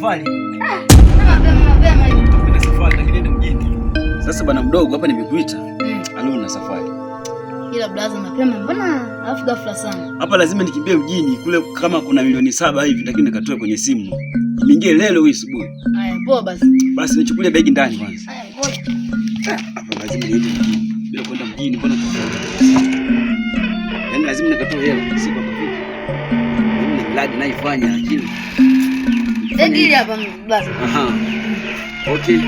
safari. Mapema. Nenda safari lakini nenda mjini. Sasa bwana mdogo hapa nimekuita. Alio na safari. Ila blaza mapema mbona alafu ghafla sana? Hapa lazima nikimbie mjini kule kama kuna milioni 7 hivi lakini nikatoe kwenye simu. Niingie leo hii asubuhi. Haya poa basi. Basi nichukulie begi ndani kwanza. Haya ngoja. Hapa lazima niende mjini. Bila kwenda mjini mbona yaani lazima nikatoe hela siku hapa vipi? Mimi ni mradi naifanya lakini Begi hapa blaza. aha. Okay.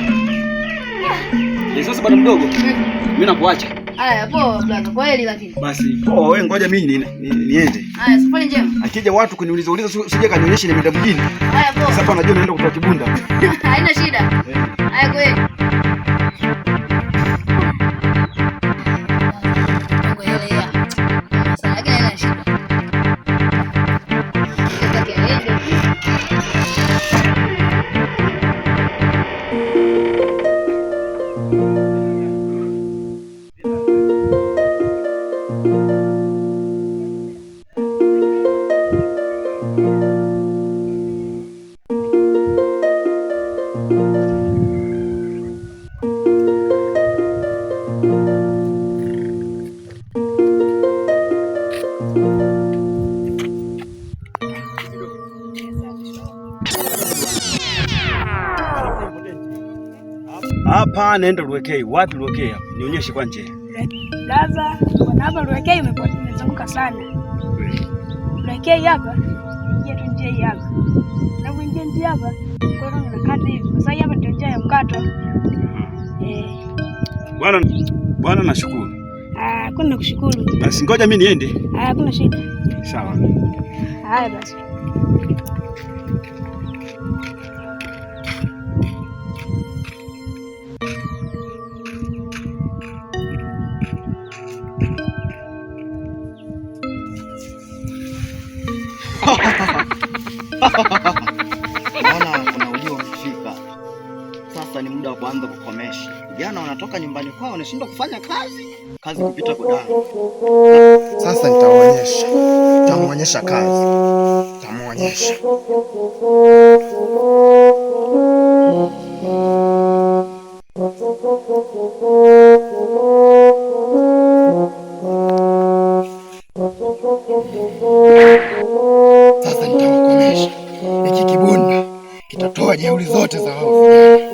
Sasa bwana mdogo. Mimi nakuacha. Haya poa blaza. Kweli lakini. Basi poa wewe ngoja mimi niende. Haya safari njema. Akija watu kuniuliza usije kanionyeshe nimeenda mjini. Haya poa. Sasa hapa najua naenda kutoa kibunda. Haina shida. Haya kweli. Hapa naenda Luekei. Wapi Luekei hapa? Nionyeshe kwa nje. Laza, bwana hapa Luekei imezunguka sana. Luekei hapa, ingia tu njia hii hapa. Na kuingia njia hapa, kwa hiyo unakata hivi. Sasa hapa ndio njia ya mkato. Bwana nashukuru. Kuna kushukuru. Basi ngoja mimi niende. Kuna shida. Sawa. Haya basi. Naona kuna ujio umefika. Sasa ni muda wa kuanza kukomesha. Vijana wanatoka nyumbani kwao wanashindwa kufanya kazi kupita godani. Sasa nitamuonyesha kazi. Nitamuonyesha. Sasa nitawakomesha. Hiki kibunda kitatoa jeuri zote za hao vijana.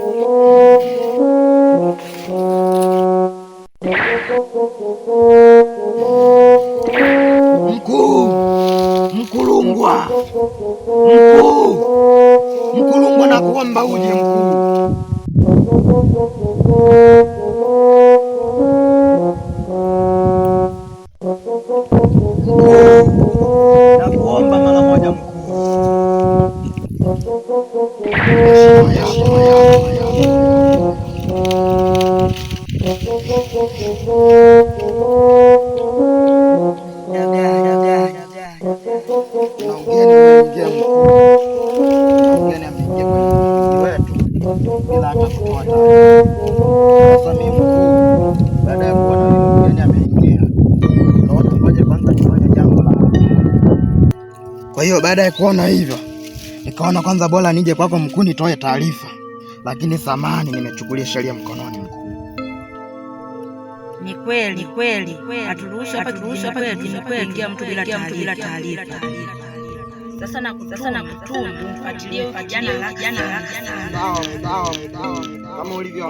Mkulungwa na kuomba uje mkuu. Na kuomba mara moja mkuu. Kwa hiyo baada ya kuona hivyo, nikaona kwanza bora nije kwako mkuu nitoe taarifa. Lakini samani nimechukulia sheria mkononi mkuu. Ni kweli. Haturuhusu hapa kuingia mtu bila taarifa. Sasa nakutumbu mfuatilie vijana haraka. Sawa. Kama ulivyo.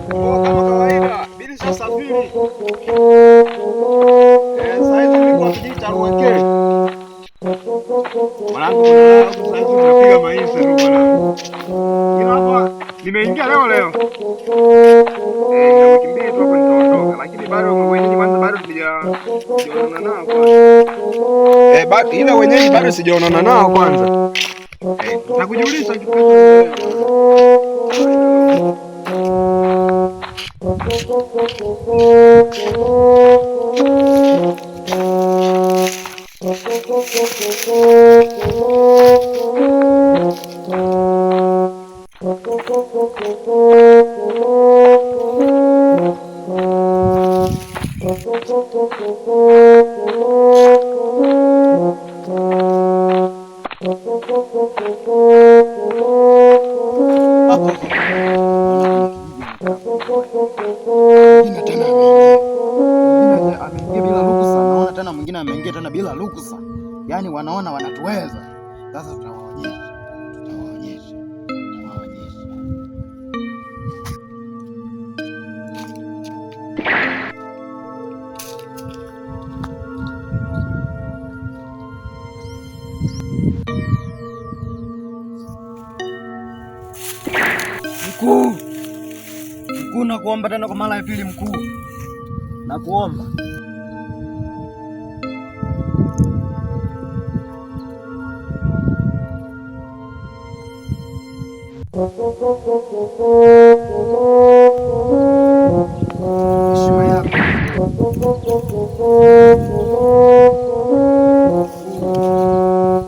Kama kawaida, bili safiri. Saizi niko kijiji cha Luekei. Mwanangu saizi tunapiga maisha tu bwana. Ila hapa nimeingia leo. Na wiki mbili tu hapo nitaondoka, lakini bado wenyeji bado sijaonana nao kwanza. Ila wenyeji bado sijaonana nao kwanza. Nakujulisha kitu. Mwingine ameingia tena bila ruhusa. Yaani wanaona wanatuweza. Sasa tutawaonyesha. Mkuu, nakuomba tena kwa mara ya pili mkuu. Nakuomba.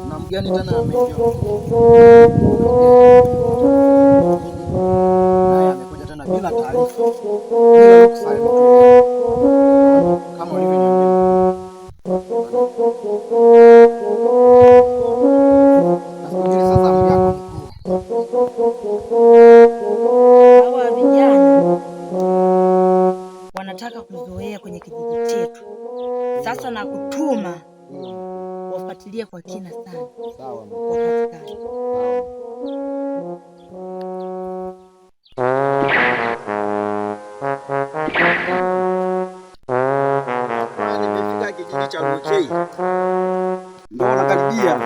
Na mgeni tena amekuja tena bila taarifa, bila ruhusa ya mtu kama ulivyoniambia. Sasa mjako hawa vijana wanataka kuzoea kwenye kijiji chetu. Sasa na kutuma wafuatilie kwa kina sana. sawa, Wapatikane. Nimefika kijiji cha Rukei. Ndio nakaribia.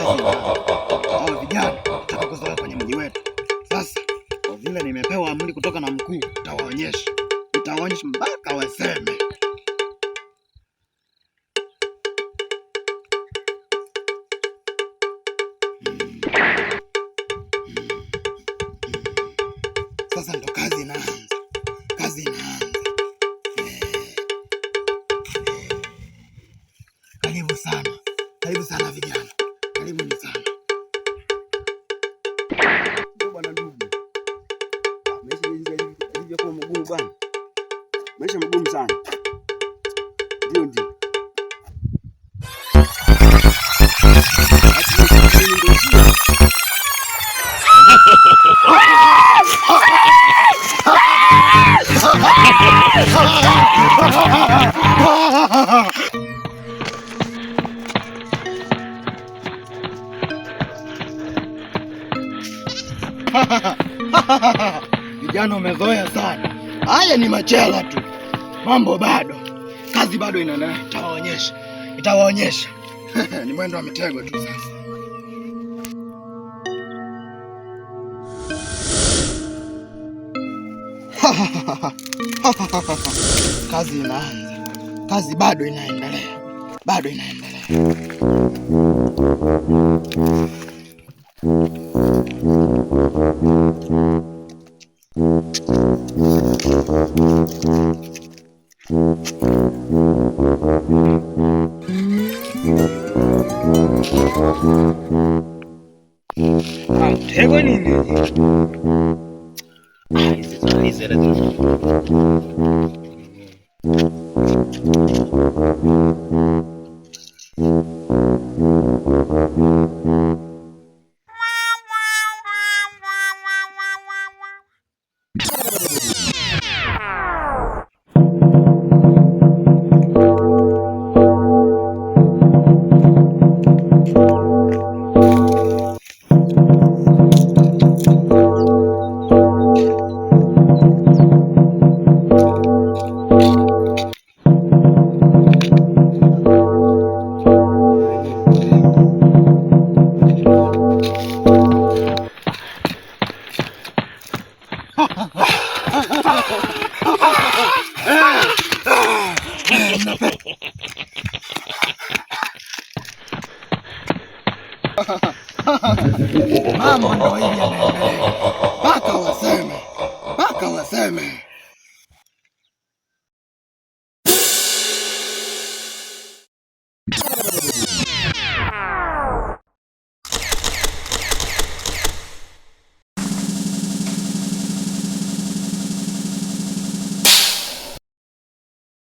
Hao vijana wataka kuzoea kwenye mji wetu. Sasa kwa vile nimepewa amri kutoka na mkuu, nitawaonyesha mpaka waseme. Sasa ndo kazi inaanza. Karibu sana vijana, karibuni sana. Ndio bwana ndugu. Maisha yalivyokuwa magumu bwana. Maisha magumu sana. Ndio. Vijana umezoea sana. Haya ni machela tu. Mambo bado. Kazi bado inaendelea. Itawaonyesha. Ni mwendo wa mitego tu sasa. Kazi inaanza. Kazi bado inaendelea. Mtego nini? Mambo ndio hivi yanaendelea. Mpaka waseme.